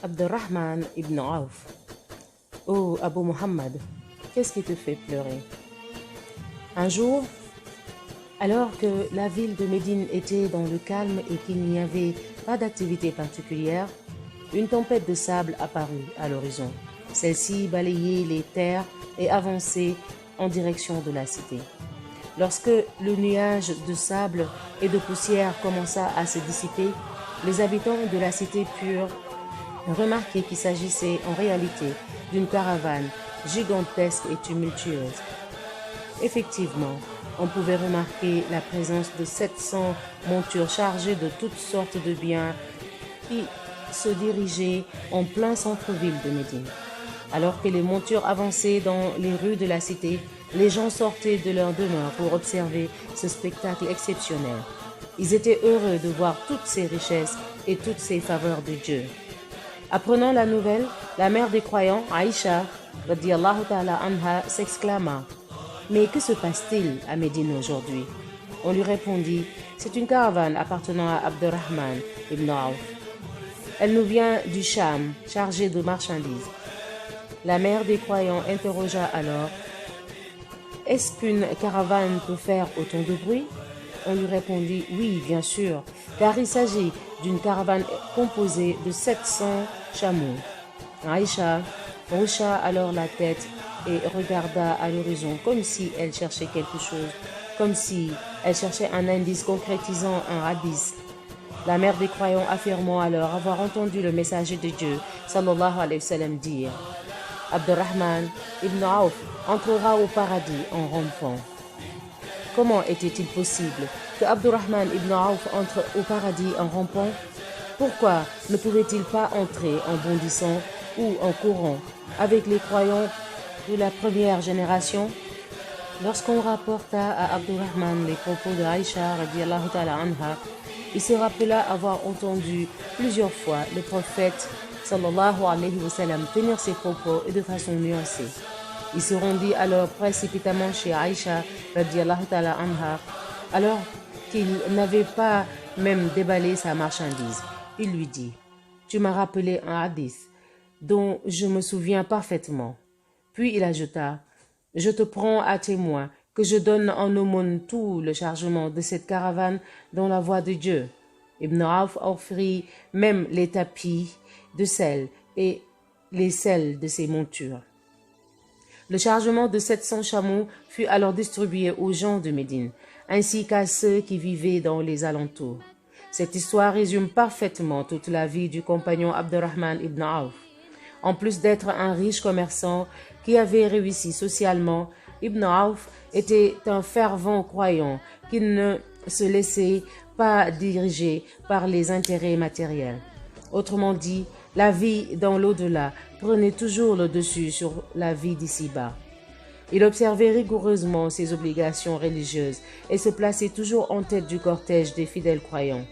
Abdurrahman ibn Auf. Oh Abu Muhammad, qu'est-ce qui te fait pleurer? Un jour, alors que la ville de Médine était dans le calme et qu'il n'y avait pas d'activité particulière, une tempête de sable apparut à l'horizon. Celle-ci balayait les terres et avançait en direction de la cité. Lorsque le nuage de sable et de poussière commença à se dissiper, les habitants de la cité purent remarquer qu'il s'agissait en réalité d'une caravane gigantesque et tumultueuse. Effectivement, on pouvait remarquer la présence de 700 montures chargées de toutes sortes de biens qui se dirigeaient en plein centre-ville de Médine. Alors que les montures avançaient dans les rues de la cité, les gens sortaient de leur demeure pour observer ce spectacle exceptionnel. Ils étaient heureux de voir toutes ces richesses et toutes ces faveurs de Dieu. Apprenant la nouvelle, la mère des croyants, Aïcha, radiyallahu ta'ala anha, s'exclama: « Mais que se passe-t-il à Médine aujourd'hui ?» On lui répondit: « C'est une caravane appartenant à Abdurrahman ibn Auf. Elle nous vient du Cham, chargée de marchandises. » La mère des croyants interrogea alors: « Est-ce qu'une caravane peut faire autant de bruit ?» On lui répondit: « Oui, bien sûr, car il s'agit d'une caravane composée de 700 chameaux. » Aïcha hocha alors la tête et regarda à l'horizon comme si elle cherchait quelque chose, comme si elle cherchait un indice concrétisant un hadith. La mère des croyants affirmant alors avoir entendu le messager de Dieu, sallallahu alayhi wa sallam, dire: « Abdurrahman ibn Auf entrera au paradis en rampant. » Comment était-il possible que Abdurrahman ibn Auf entre au paradis en rampant? Pourquoi ne pouvait-il pas entrer en bondissant ou en courant avec les croyants de la première génération? Lorsqu'on rapporta à Abdurrahman les propos de Aïcha radiyallahu ta'ala anha, il se rappela avoir entendu plusieurs fois le prophète sallallahu alayhi wa sallam tenir ses propos et de façon nuancée. Il se rendit alors précipitamment chez Aïcha radiyallahu ta'ala anha, alors qu'il n'avait pas même déballé sa marchandise. Il lui dit: « Tu m'as rappelé un hadith dont je me souviens parfaitement. » Puis il ajouta: « Je te prends à témoin que je donne en aumône tout le chargement de cette caravane dans la voie de Dieu. » Ibn Auf offrit même les tapis de sel et les selles de ses montures. Le chargement de 700 chameaux fut alors distribué aux gens de Médine, ainsi qu'à ceux qui vivaient dans les alentours. Cette histoire résume parfaitement toute la vie du compagnon Abdurrahman ibn Auf. En plus d'être un riche commerçant qui avait réussi socialement, Ibn Auf était un fervent croyant qui ne se laissait pas diriger par les intérêts matériels. Autrement dit, la vie dans l'au-delà prenait toujours le dessus sur la vie d'ici-bas. Il observait rigoureusement ses obligations religieuses et se plaçait toujours en tête du cortège des fidèles croyants.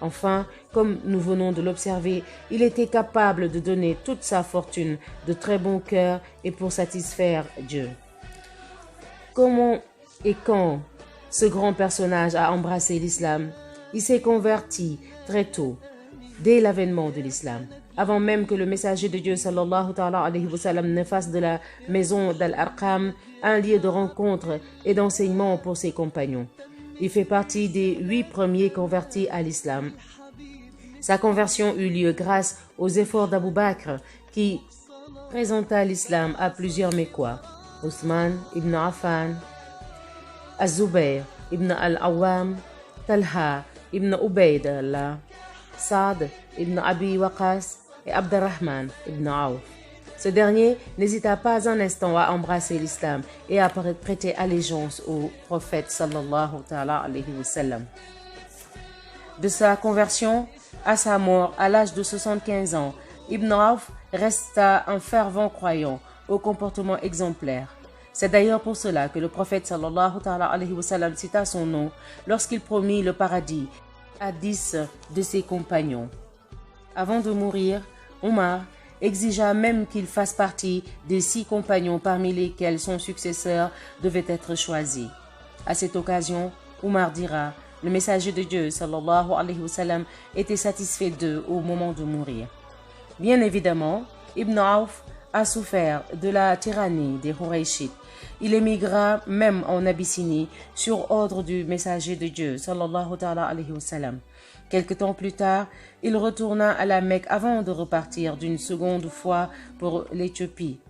Enfin, comme nous venons de l'observer, il était capable de donner toute sa fortune de très bon cœur et pour satisfaire Dieu. Comment et quand ce grand personnage a embrassé l'islam? Il s'est converti très tôt, dès l'avènement de l'islam, avant même que le messager de Dieu sallallahu ta'ala alayhi wa sallam ne fasse de la maison d'Al-Arqam un lieu de rencontre et d'enseignement pour ses compagnons. Il fait partie des 8 premiers convertis à l'islam. Sa conversion eut lieu grâce aux efforts d'Abu Bakr qui présenta l'islam à plusieurs Mécois: Othman ibn Affan, Az-Zubayr ibn al-Awwam, Talha ibn Ubaydallah, Saad ibn Abi Waqas et Abdurrahman ibn Auf. Ce dernier n'hésita pas un instant à embrasser l'islam et à prêter allégeance au prophète sallallahu ta'ala alayhi wa sallam. De sa conversion à sa mort à l'âge de 75 ans, Ibn Auf resta un fervent croyant au comportement exemplaire. C'est d'ailleurs pour cela que le prophète sallallahu ta'ala alayhi wa sallam cita son nom lorsqu'il promit le paradis à 10 de ses compagnons. Avant de mourir, Omar exigea même qu'il fasse partie des 6 compagnons parmi lesquels son successeur devait être choisi. À cette occasion, Omar dira: « Le messager de Dieu sallallahu alayhi wa sallam était satisfait d'eux au moment de mourir. » Bien évidemment, Ibn Auf a souffert de la tyrannie des Qurayshites. Il émigra même en Abyssinie sur ordre du messager de Dieu, sallallahu alayhi wa sallam. Quelque temps plus tard, il retourna à la Mecque avant de repartir d'une seconde fois pour l'Éthiopie.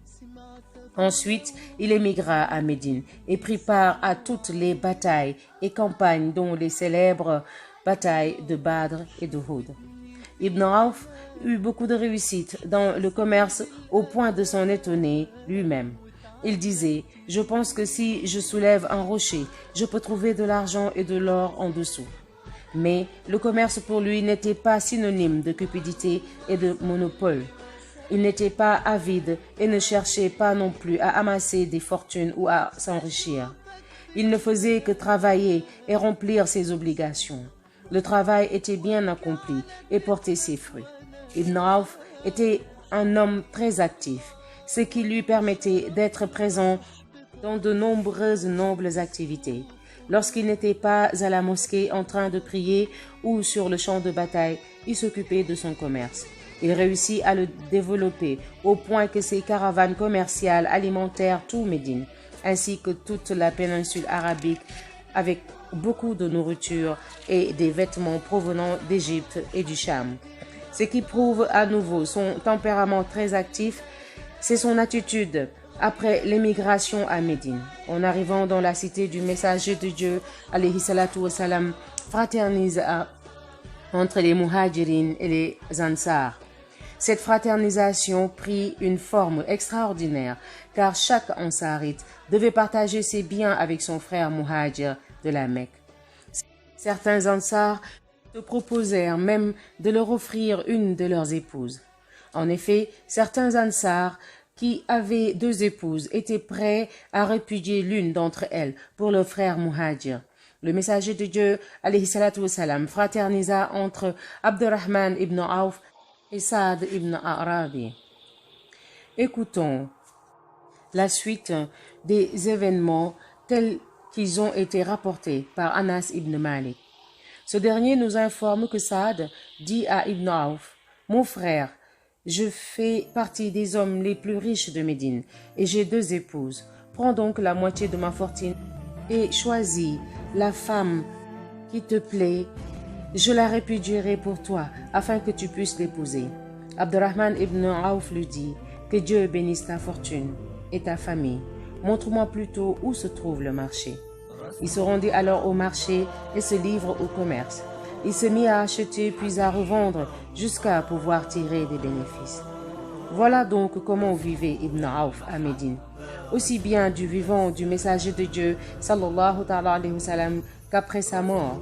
Ensuite, il émigra à Médine et prit part à toutes les batailles et campagnes dont les célèbres batailles de Badr et de Uhud. Ibn Auf eut beaucoup de réussite dans le commerce au point de s'en étonner lui-même. Il disait « Je pense que si je soulève un rocher, je peux trouver de l'argent et de l'or en dessous. » Mais le commerce pour lui n'était pas synonyme de cupidité et de monopole. Il n'était pas avide et ne cherchait pas non plus à amasser des fortunes ou à s'enrichir. Il ne faisait que travailler et remplir ses obligations. Le travail était bien accompli et portait ses fruits. Ibn Auf était un homme très actif, ce qui lui permettait d'être présent dans de nombreuses nobles activités. Lorsqu'il n'était pas à la mosquée en train de prier ou sur le champ de bataille, il s'occupait de son commerce. Il réussit à le développer au point que ses caravanes commerciales alimentèrent tout Médine, ainsi que toute la péninsule arabique, avec beaucoup de nourriture et des vêtements provenant d'Égypte et du Cham. Ce qui prouve à nouveau son tempérament très actif, c'est son attitude après l'émigration à Médine. En arrivant dans la cité du messager de Dieu, alayhi salatu wa salam, fraternisa entre les muhajirines et les ansar. Cette fraternisation prit une forme extraordinaire, car chaque ansarite devait partager ses biens avec son frère muhajir de la Mecque. Certains ansars se proposèrent même de leur offrir une de leurs épouses. En effet, certains ansars qui avaient 2 épouses étaient prêts à répudier l'une d'entre elles pour leur frère muhajir. Le messager de Dieu, alayhi salatu wa salam, fraternisa entre Abdurrahman ibn Auf et Saad ibn Arabi. Écoutons la suite des événements tels qu'ils ont été rapportés par Anas ibn Malik. Ce dernier nous informe que Saad dit à Ibn Auf, « Mon frère, je fais partie des hommes les plus riches de Médine et j'ai 2 épouses. Prends donc la moitié de ma fortune et choisis la femme qui te plaît. Je la répudierai pour toi afin que tu puisses l'épouser. » Abdurrahman ibn Auf lui dit, « Que Dieu bénisse ta fortune et ta famille. Montre-moi plutôt où se trouve le marché. » Il se rendit alors au marché et se livre au commerce. Il se mit à acheter puis à revendre jusqu'à pouvoir tirer des bénéfices. Voilà donc comment vivait Ibn Auf à Médine. Aussi bien du vivant du messager de Dieu, sallallahu alayhi wa sallam, qu'après sa mort.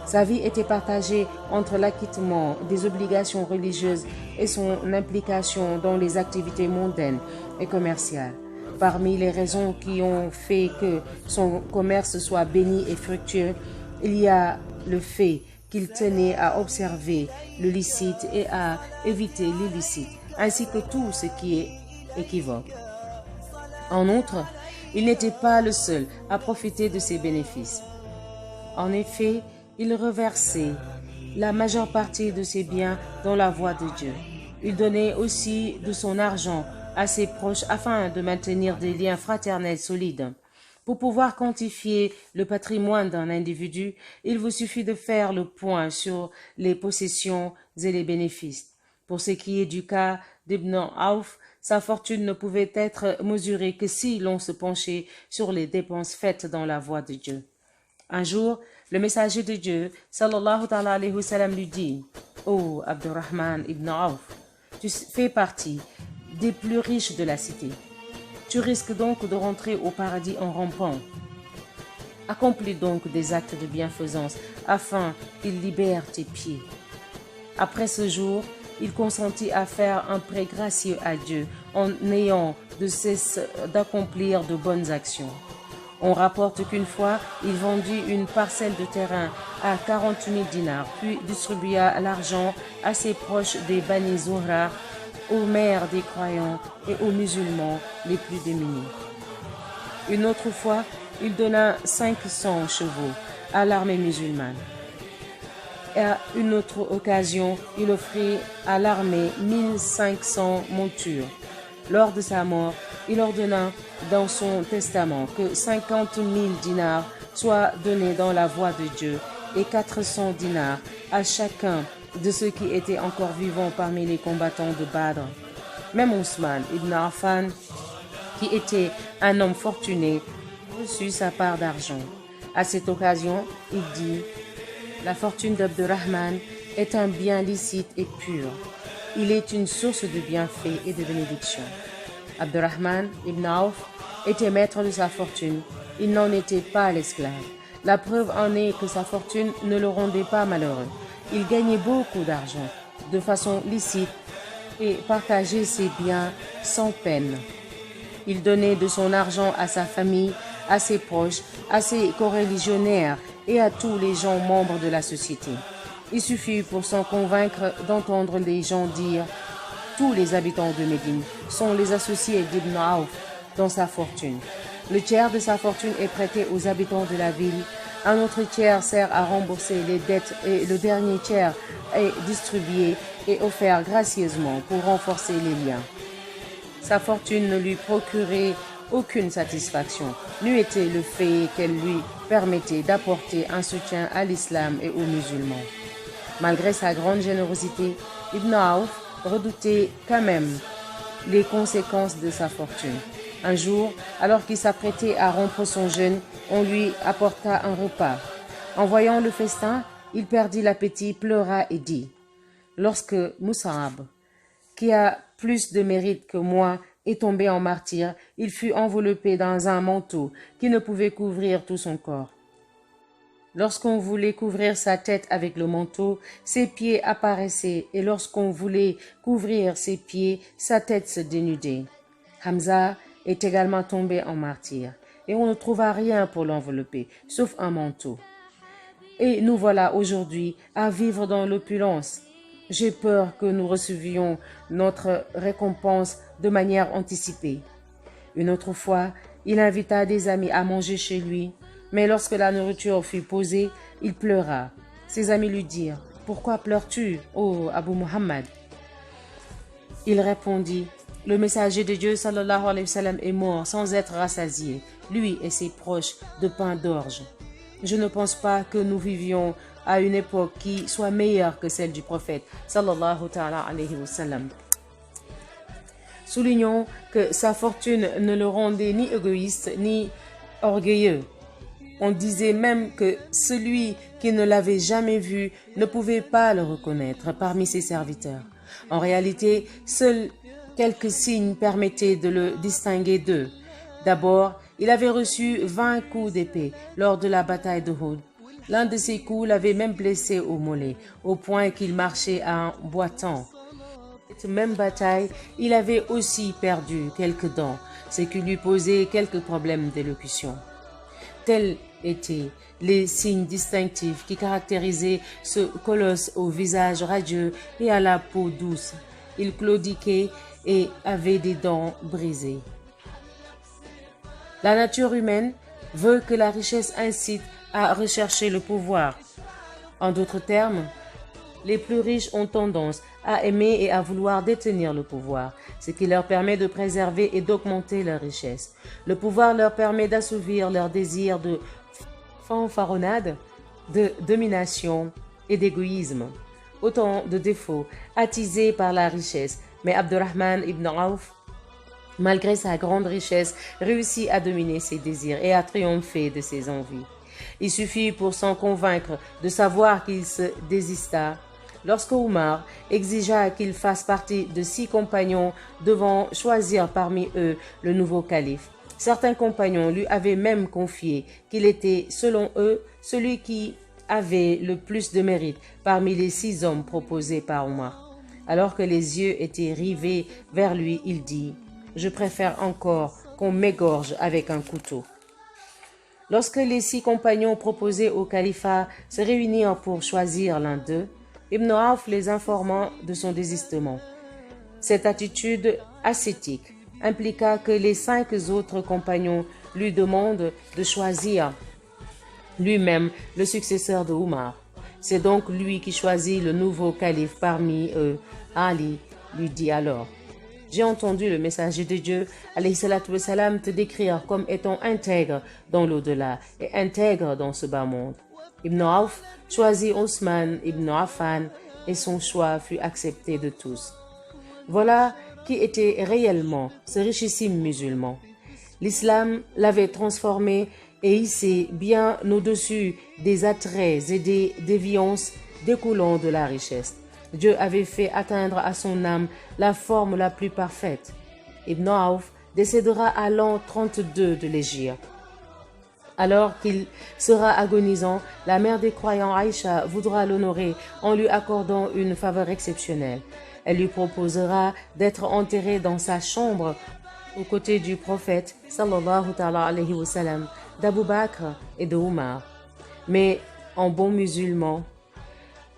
Sa vie était partagée entre l'acquittement des obligations religieuses et son implication dans les activités mondaines et commerciales. Parmi les raisons qui ont fait que son commerce soit béni et fructueux, il y a le fait qu'il tenait à observer le licite et à éviter l'illicite, ainsi que tout ce qui est équivoque. En outre, il n'était pas le seul à profiter de ses bénéfices. En effet, il reversait la majeure partie de ses biens dans la voie de Dieu. Il donnait aussi de son argent à ses proches afin de maintenir des liens fraternels solides. Pour pouvoir quantifier le patrimoine d'un individu, il vous suffit de faire le point sur les possessions et les bénéfices. Pour ce qui est du cas d'Ibn Auf, sa fortune ne pouvait être mesurée que si l'on se penchait sur les dépenses faites dans la voie de Dieu. Un jour, le messager de Dieu, sallallahu alayhi wa sallam, lui dit, « Oh Abdurrahman ibn Auf, tu fais partie des plus riches de la cité. Tu risques donc de rentrer au paradis en rampant. Accomplis donc des actes de bienfaisance afin qu'il libère tes pieds. » Après ce jour, il consentit à faire un prêt gracieux à Dieu en n'ayant de cesse d'accomplir de bonnes actions. On rapporte qu'une fois, il vendit une parcelle de terrain à 40 000 dinars, puis distribua l'argent à ses proches des Bani Zuhra, aux mères des croyants et aux musulmans les plus démunis. Une autre fois, il donna 500 chevaux à l'armée musulmane. À une autre occasion, il offrit à l'armée 1500 montures. Lors de sa mort, il ordonna dans son testament que 50 000 dinars soient donnés dans la voie de Dieu et 400 dinars à chacun de ceux qui étaient encore vivants parmi les combattants de Badr. Même Ousmane ibn Affan, qui était un homme fortuné, reçut sa part d'argent. À cette occasion, il dit: la fortune d'Abdurrahman est un bien licite et pur. Il est une source de bienfaits et de bénédictions. Abdurrahman ibn Auf était maître de sa fortune. Il n'en était pas l'esclave. La preuve en est que sa fortune ne le rendait pas malheureux. Il gagnait beaucoup d'argent de façon licite et partageait ses biens sans peine. Il donnait de son argent à sa famille, à ses proches, à ses coreligionnaires et à tous les gens membres de la société. Il suffit pour s'en convaincre d'entendre les gens dire: tous les habitants de Médine sont les associés d'Ibn Auf dans sa fortune. Le tiers de sa fortune est prêté aux habitants de la ville, un autre tiers sert à rembourser les dettes et le dernier tiers est distribué et offert gracieusement pour renforcer les liens. Sa fortune ne lui procurait aucune satisfaction, n'eût été le fait qu'elle lui permettait d'apporter un soutien à l'islam et aux musulmans. Malgré sa grande générosité, Ibn Auf redoutait quand même les conséquences de sa fortune. Un jour, alors qu'il s'apprêtait à rompre son jeûne, on lui apporta un repas. En voyant le festin, il perdit l'appétit, pleura et dit: lorsque Mus'ab, qui a plus de mérite que moi, est tombé en martyr, il fut enveloppé dans un manteau qui ne pouvait couvrir tout son corps. Lorsqu'on voulait couvrir sa tête avec le manteau, ses pieds apparaissaient, et lorsqu'on voulait couvrir ses pieds, sa tête se dénudait. Hamza est également tombé en martyr, et on ne trouva rien pour l'envelopper, sauf un manteau. Et nous voilà aujourd'hui à vivre dans l'opulence. J'ai peur que nous recevions notre récompense de manière anticipée. Une autre fois, il invita des amis à manger chez lui, mais lorsque la nourriture fut posée, il pleura. Ses amis lui dirent: pourquoi pleures-tu, ô Abu Muhammad? Il répondit: le messager de Dieu sallallahu alayhi wa sallam est mort sans être rassasié, lui et ses proches, de pain d'orge. Je ne pense pas que nous vivions à une époque qui soit meilleure que celle du prophète sallallahu alayhi wa sallam. Soulignons que sa fortune ne le rendait ni égoïste ni orgueilleux. On disait même que celui qui ne l'avait jamais vu ne pouvait pas le reconnaître parmi ses serviteurs. En réalité, seuls quelques signes permettaient de le distinguer d'eux. D'abord, il avait reçu 20 coups d'épée lors de la bataille de Uhud. L'un de ces coups l'avait même blessé au mollet, au point qu'il marchait en boitant. Cette même bataille, il avait aussi perdu quelques dents, ce qui lui posait quelques problèmes d'élocution. Tels étaient les signes distinctifs qui caractérisaient ce colosse au visage radieux et à la peau douce. Il claudiquait et avait des dents brisées. La nature humaine veut que la richesse incite à rechercher le pouvoir. En d'autres termes, les plus riches ont tendance à aimer et à vouloir détenir le pouvoir, ce qui leur permet de préserver et d'augmenter leur richesse. Le pouvoir leur permet d'assouvir leurs désirs de fanfaronnade, de domination et d'égoïsme. Autant de défauts attisés par la richesse, mais Abdurrahman ibn Auf, malgré sa grande richesse, réussit à dominer ses désirs et à triompher de ses envies. Il suffit pour s'en convaincre de savoir qu'il se désista lorsque Omar exigea qu'il fasse partie de 6 compagnons devant choisir parmi eux le nouveau calife. Certains compagnons lui avaient même confié qu'il était, selon eux, celui qui avait le plus de mérite parmi les 6 hommes proposés par Omar. Alors que les yeux étaient rivés vers lui, il dit: « Je préfère encore qu'on m'égorge avec un couteau. » Lorsque les 6 compagnons proposés au califat se réunirent pour choisir l'un d'eux, Ibn Auf les informa de son désistement. Cette attitude ascétique impliqua que les 5 autres compagnons lui demandent de choisir lui-même le successeur de Omar. C'est donc lui qui choisit le nouveau calife parmi eux. Ali lui dit alors: j'ai entendu le messager de Dieu, alayhi salatu wassalam, te décrire comme étant intègre dans l'au-delà et intègre dans ce bas monde. Ibn Auf choisit Othman ibn Affan et son choix fut accepté de tous. Voilà qui était réellement ce richissime musulman. L'islam l'avait transformé et hissé bien au-dessus des attraits et des déviances découlant de la richesse. Dieu avait fait atteindre à son âme la forme la plus parfaite. Ibn Auf décédera à l'an 32 de l'Hégire. Alors qu'il sera agonisant, la mère des croyants Aïcha voudra l'honorer en lui accordant une faveur exceptionnelle. Elle lui proposera d'être enterré dans sa chambre aux côtés du prophète sallallahu alayhi wa sallam, d'Abu Bakr et de Omar. Mais en bon musulman,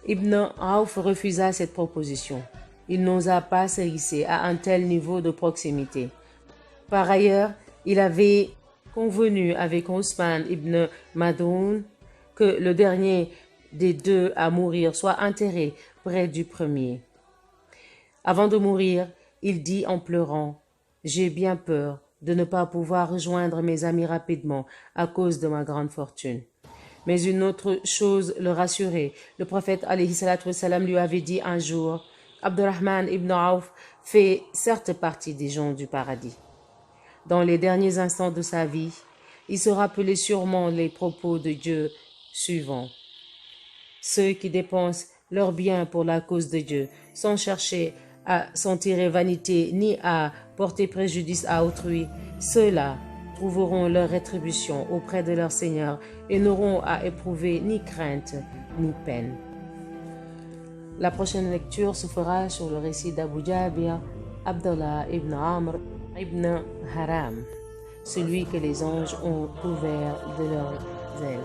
Ibn Auf refusa cette proposition. Il n'osa pas se hisser à un tel niveau de proximité. Par ailleurs, il avait convenu avec Othman ibn Mad'un que le dernier des deux à mourir soit enterré près du premier. Avant de mourir, il dit en pleurant: « J'ai bien peur de ne pas pouvoir rejoindre mes amis rapidement à cause de ma grande fortune. » Mais une autre chose le rassurait. Le prophète alayhi salatu wassalam lui avait dit un jour: « Abdurrahman ibn Auf fait certes partie des gens du paradis. » Dans les derniers instants de sa vie, il se rappelait sûrement les propos de Dieu suivants: « Ceux qui dépensent leurs biens pour la cause de Dieu, sans chercher à s'en tirer vanité ni à porter préjudice à autrui, ceux-là trouveront leur rétribution auprès de leur Seigneur et n'auront à éprouver ni crainte ni peine. » La prochaine lecture se fera sur le récit d'Abu Jabir, Abdallah ibn Amr ibn Haram, celui que les anges ont couvert de leurs ailes.